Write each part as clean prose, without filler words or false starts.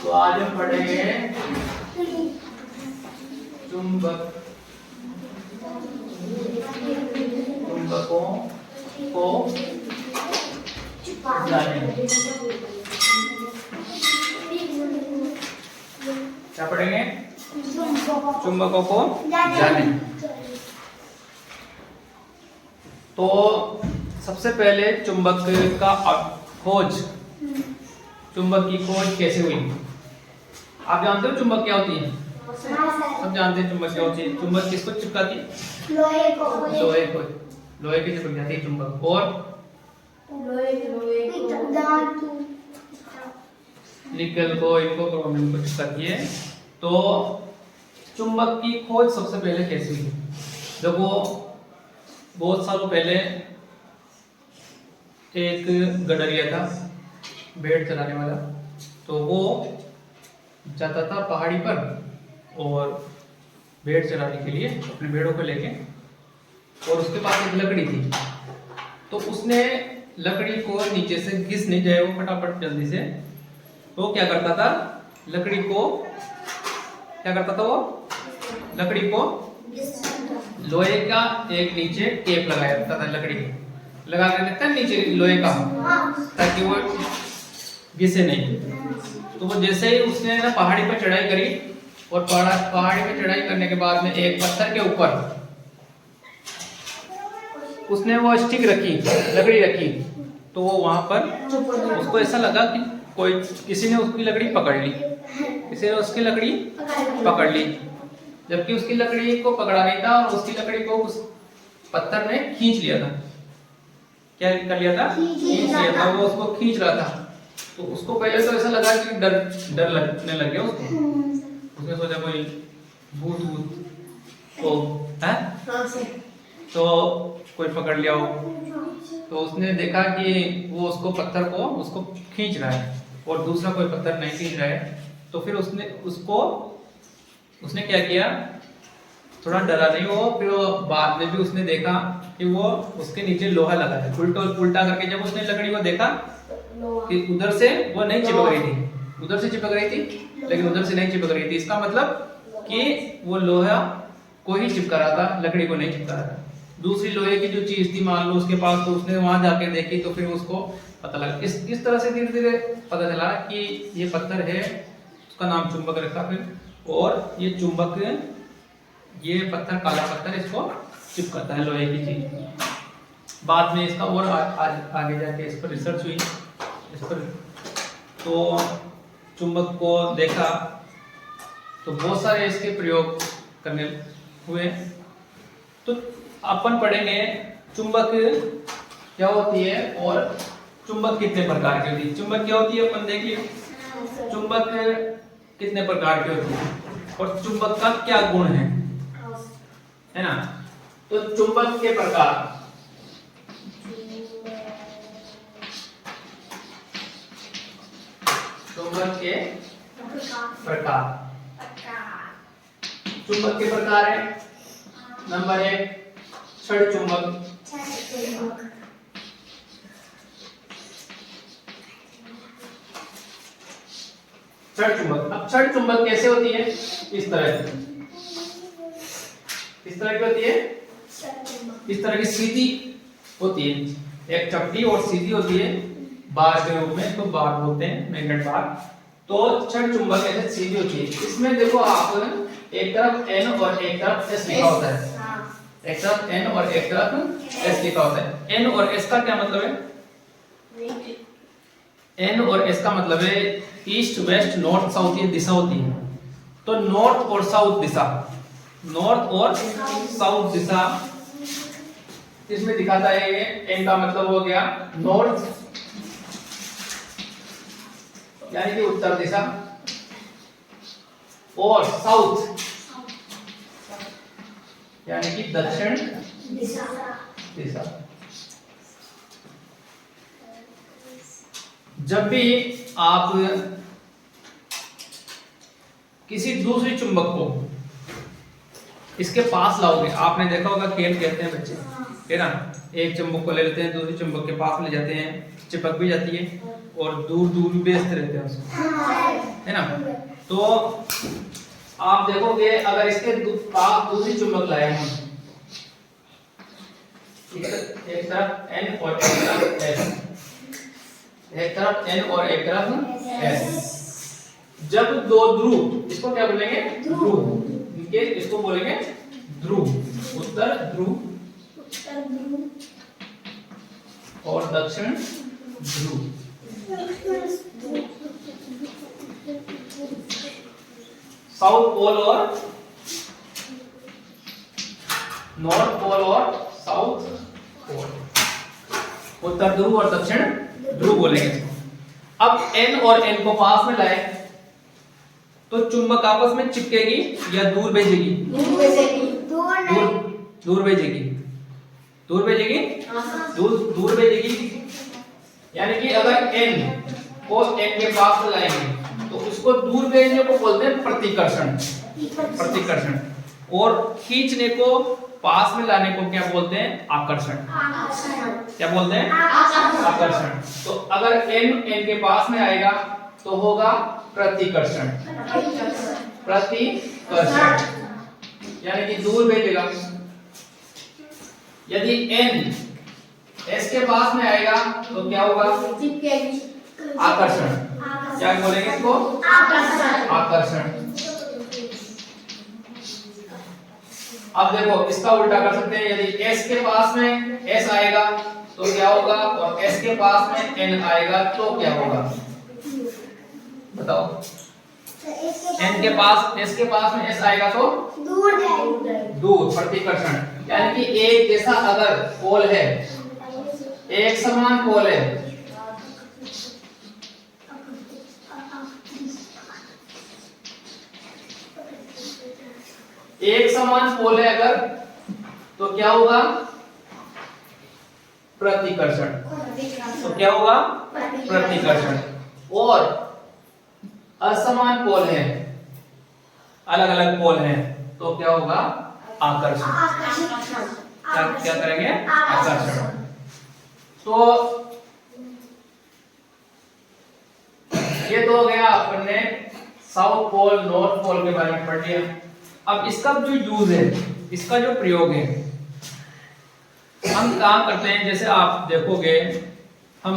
तो आज हम पढ़ेंगे चुंबकों को जानें। क्या पढ़ेंगे? चुंबकों को जानें। तो सबसे पहले चुंबक का खोज, चुंबक की खोज कैसे हुई? आप जानते हो चुंबक क्या होती है? सब जानते हैं चुंबक क्या होती है। चुंबक किसको चिपकाती है? लोहे को की चिपक जाती है चुंबक। और निकल को, इनको क्रोमियम को चिपकाती है। तो चुंबक की खोज सबसे पहले कैसे हुई? जब वो बहुत सालों पहले एक गडरिया था, भेड़ चराने वाला, तो वो जाता था पहाड़ी पर और भेड़ चराने के लिए अपने भेड़ों को लेके, और उसके पास एक लकड़ी थी। तो उसने लकड़ी को नीचे से घिस नहीं जाए वो फटाफट जल्दी से, तो क्या करता था, लकड़ी को लोहे का एक नीचे टेप लगाया था लकड़ी को लगा कर देता नीचे लोहे का, ताकि वो घिसे नहीं। तो वो जैसे ही उसने ना पहाड़ी पर चढ़ाई करी, और पहाड़ी पर चढ़ाई करने के बाद में एक पत्थर के ऊपर उसने वो स्टिक रखी, लकड़ी रखी, तो वो वहां पर उसको ऐसा लगा कि किसी ने उसकी लकड़ी पकड़ ली, जबकि उसकी लकड़ी को पकड़ा नहीं था, और उसकी लकड़ी को उस पत्थर ने खींच लिया था। क्या कर लिया था? खींच लिया था। वो उसको खींच रहा था। तो उसको पहले तो ऐसा लगा कि डर लगने लग गया उसको। उसने सोचा कोई भूत है, तो कोई पकड़ लिया हो। तो उसने देखा कि वो पत्थर को उसको खींच रहा है और दूसरा कोई पत्थर नहीं खींच रहा है। तो फिर उसने क्या किया, थोड़ा डरा नहीं वो, फिर बाद में भी उसने देखा कि वो उसके नीचे लोहा लगा है। उल्टा करके जब उसने लकड़ी को देखा कि उधर से वो नहीं चिपक रही थी, उधर से चिपक रही थी, लेकिन उधर से नहीं चिपक रही थी। इसका मतलब कि वो लोहा को ही चिपका रहा था, लकड़ी को नहीं चिपका रहा था। दूसरी लोहे की जो चीज थी मान लो उसके पास, तो उसने वहां जाके देखी, तो फिर उसको पता लगा। इस तरह से धीरे धीरे पता चला कि ये पत्थर है, उसका नाम चुंबक रखा फिर। और ये चुंबक, ये पत्थर, काला पत्थर इसको चिपकाता है, लोहे की चीज। बाद में इसका और आगे जाके इस पर रिसर्च हुई, इस पर तो चुंबक को देखा, तो बहुत सारे इसके प्रयोग करने हुए। तो अपन पढ़ेंगे चुंबक क्या होती है और चुंबक कितने प्रकार की होती है। चुंबक क्या होती है अपन देख लियो, चुंबक कितने प्रकार की होती है और चुंबक का क्या गुण है ना। तो चुंबक के प्रकार, चुंबक के प्रकार है। नंबर 1 छड़ चुंबक। छड़ चुंबक, अब छड़ चुंबक कैसे होती है? इस तरह की होती है, इस तरह की सीधी होती है, एक चपटी और सीधी होती है, बार के रूप में, तो बार बोलते हैं, मैग्नेट बार। तो छड़ चुंबक ऐसे सीधी होती है। इसमें देखो आप, एक तरफ N और एक तरफ S लिखा होता है, एक तरफ N और एक तरफ S लिखा होता है। N और S का क्या मतलब है? N और S का मतलब है ईस्ट, वेस्ट, नॉर्थ, साउथ, ये दिशा होती है। तो नॉर्थ और साउथ दिशा, नॉर्थ और साउथ दिशा इसमें दिखाता है। ये N का मतलब हो गया नॉर्थ, यानी कि उत्तर दिशा, और साउथ यानी कि दक्षिण दिशा। जब भी आप किसी दूसरी चुंबक को इसके पास लाओगे, आपने देखा होगा खेल खेलते हैं बच्चे, है ना, एक चुंबक को ले लेते हैं, दूसरी चुंबक के पास ले जाते हैं, चिपक भी जाती है और दूर दूर भी भेजते रहते हैं उसको, है ना। तो आप देखोगे अगर इसके पास दूसरी चुंबक लाए हम, एक तरफ N और एक तरफ S, एक तरफ N और एक तरफ S। जब दो ध्रुव, इसको क्या बोलेंगे, ध्रुव, इनके इसको बोलेंगे ध्रुव, उत्तर ध्रुव और दक्षिण ध्रुव। साउथ पोल और नॉर्थ पोल और साउथ पोल, उत्तर ध्रुव और दक्षिण ध्रुव बोलेंगे। अब N और N को पास में लाए तो चुंबक आपस में चिपकेगी या दूर भेजेगी? दूर भेजेगी। दूर भेजेगी। दूर भेजेगी। दूर भेजेगी। यानी कि अगर N को N के पास लाएंगे तो उसको दूर भेजने को बोलते हैं प्रतिकर्षण। प्रतिकर्षण। और खींचने को, पास में लाने को क्या बोलते हैं? आकर्षण। क्या बोलते हैं? आकर्षण। तो अगर N के पास में आएगा तो होगा प्रतिकर्षण। प्रतिकर्षण यानी कि दूर भेजेगा। यदि N S के पास में आएगा तो क्या होगा? आकर्षण। क्या बोलेंगे इसको? आकर्षण। अब देखो इसका उल्टा कर सकते हैं। यदि S के पास में S आएगा तो क्या होगा, और S के पास में N आएगा तो क्या होगा? बताओ। S के पास में S आएगा तो दूर जाएगा। दूर, प्रतिकर्षण। यानी कि एक जैसा अगर पोल है, एक समान पोल है, एक समान पोल है अगर, तो क्या होगा? प्रतिकर्षण। तो क्या होगा? प्रतिकर्षण। और असमान पोल है, अलग अलग पोल है, तो क्या होगा? आकर्षण। क्या करेंगे? आकर्षण। तो ये तो हो गया, अपने साउथ पोल नॉर्थ पोल के बारे में पढ़ लिया। अब इसका जो यूज है, इसका जो प्रयोग है, हम काम करते हैं। जैसे आप देखोगे, हम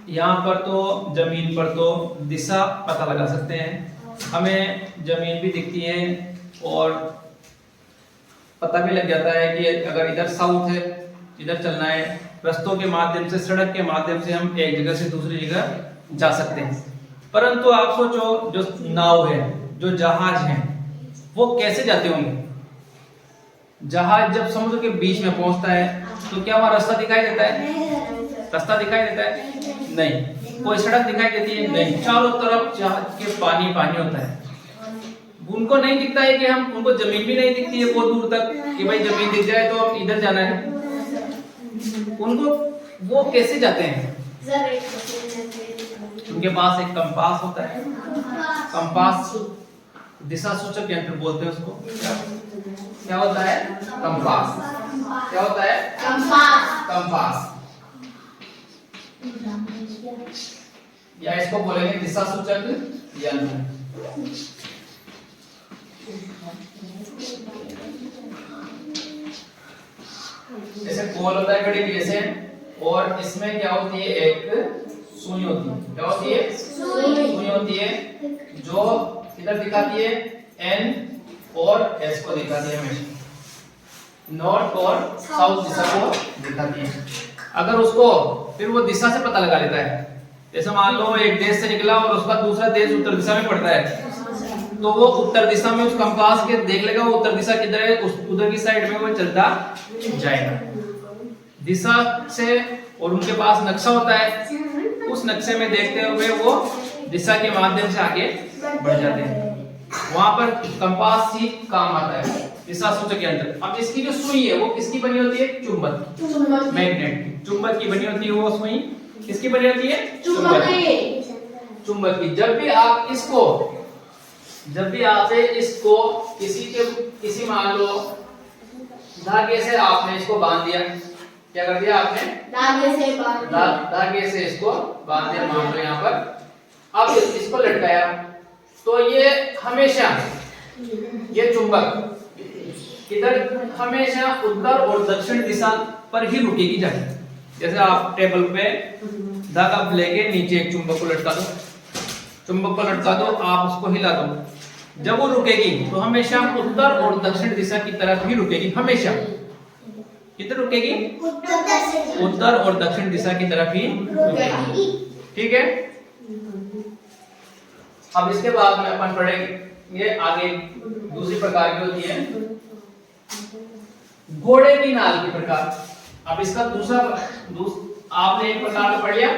यहाँ पर तो जमीन पर तो दिशा पता लगा सकते हैं, हमें जमीन भी दिखती है और पता भी लग जाता है कि अगर इधर साउथ है, इधर चलना है। रस्तों के माध्यम से, सड़क के माध्यम से हम एक जगह से दूसरी जगह जा सकते हैं। परंतु आप सोचो, जो नाव है, जो जहाज है, वो कैसे जाते होंगे? जहाज जब समुद्र के बीच में पहुंचता है तो क्या वहां रास्ता दिखाई देता है? रास्ता दिखाई देता है? नहीं। कोई सड़क दिखाई देती है? नहीं। चारों तरफ जहाज के पानी पानी होता है। उनको नहीं दिखता है कि हम, उनको जमीन भी नहीं दिखती है बहुत दूर तक कि भाई जमीन दिख जाए तो अब इधर जाना है। उनको वो कैसे जाते हैं? उनके पास एक कंपास होता है। कंपास, दिशा सूचक यंत्र बोलते हैं उसको। क्या होता है? कंपास। क्या होता है? कंपास। या इसको बोलेंगे दिशा सूचक यंत्र। जैसे पोल होता है घड़ी की जैसे, और इसमें क्या होती है? एक सुई होती है। क्या होती है? सुई होती है, जो इधर दिखाती है N और S को दिखाती है, हमेशा नॉर्थ और साउथ दिशा को दिखाती है। अगर उसको फिर वो दिशा से पता लगा लेता है। जैसे मान लो एक देश से निकला और उसका दूसरा देश उत्तर दिशा में पड़ता है, तो वो उत्तर दिशा में उस कंपास के देख लेगा वो उत्तर दिशा किधर है, उस उधर की साइड में वो चलता जाएगा दिशा से। और उनके पास नक्शा होता है, उस नक्शे में देखते हुए वो दिशा के माध्यम से आगे बढ़ जाते हैं। वहां पर कंपास ही काम आता है, दिशा सूचक यंत्र। अब इसकी जो सुई है वो किसकी बनी होती है? चुंबक, मैग्नेट की, चुंबक की बनी होती है वो सुई। किसकी बनी होती है? चुंबक की। जब भी आपसे इसको किसी मान लो धागे से आपने इसको बांध दिया। क्या कर दिया आपने? धागे से इसको बांध दिया, मान लो यहाँ पर। अब इसको लटकाया, तो ये हमेशा ये चुंबक इधर हमेशा उत्तर और दक्षिण दिशा पर ही रुकेगी जाके। जैसे आप टेबल पे धागा लेके नीचे एक चुंबक को लटका दो, चुंबक को लटका दो, आप उसको हिला दो, जब वो रुकेगी तो हमेशा उत्तर और दक्षिण दिशा की तरफ ही रुकेगी, हमेशा किधर रुकेगी, उत्तर और दक्षिण दिशा की तरफ ही रुकेगी। ठीक है, अब इसके बाद में अपन पढ़ेंगे ये आगे दूसरी प्रकार की होती है घोड़े की नाल की प्रकार। अब इसका आपने एक प्रकार तो पढ़ लिया,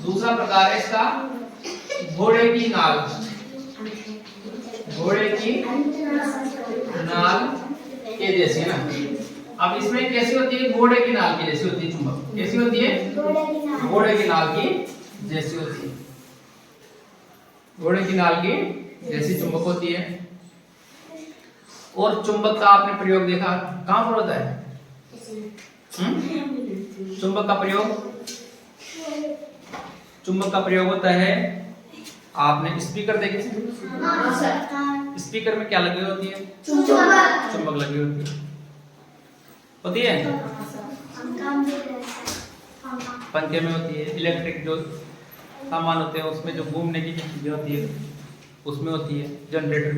दूसरा प्रकार है इसका घोड़े की नाल। घोड़े की नाल के जैसी है ना। अब इसमें कैसी होती है, घोड़े की नाल की जैसी होती है चुंबक। कैसी होती है, घोड़े की नाल की जैसी होती है, घोड़े की नाल की जैसी चुंबक होती है। और चुंबक का आपने प्रयोग देखा कहां पर होता है? चुंबक का प्रयोग होता है, आपने स्पीकर देखे? स्पीकर में क्या लगी होती है? चुंबक लगी होती है पंखे में होती है, इलेक्ट्रिक जो सामान होते हैं उसमें जो घूमने की चीजें होती है उसमें होती है, जनरेटर में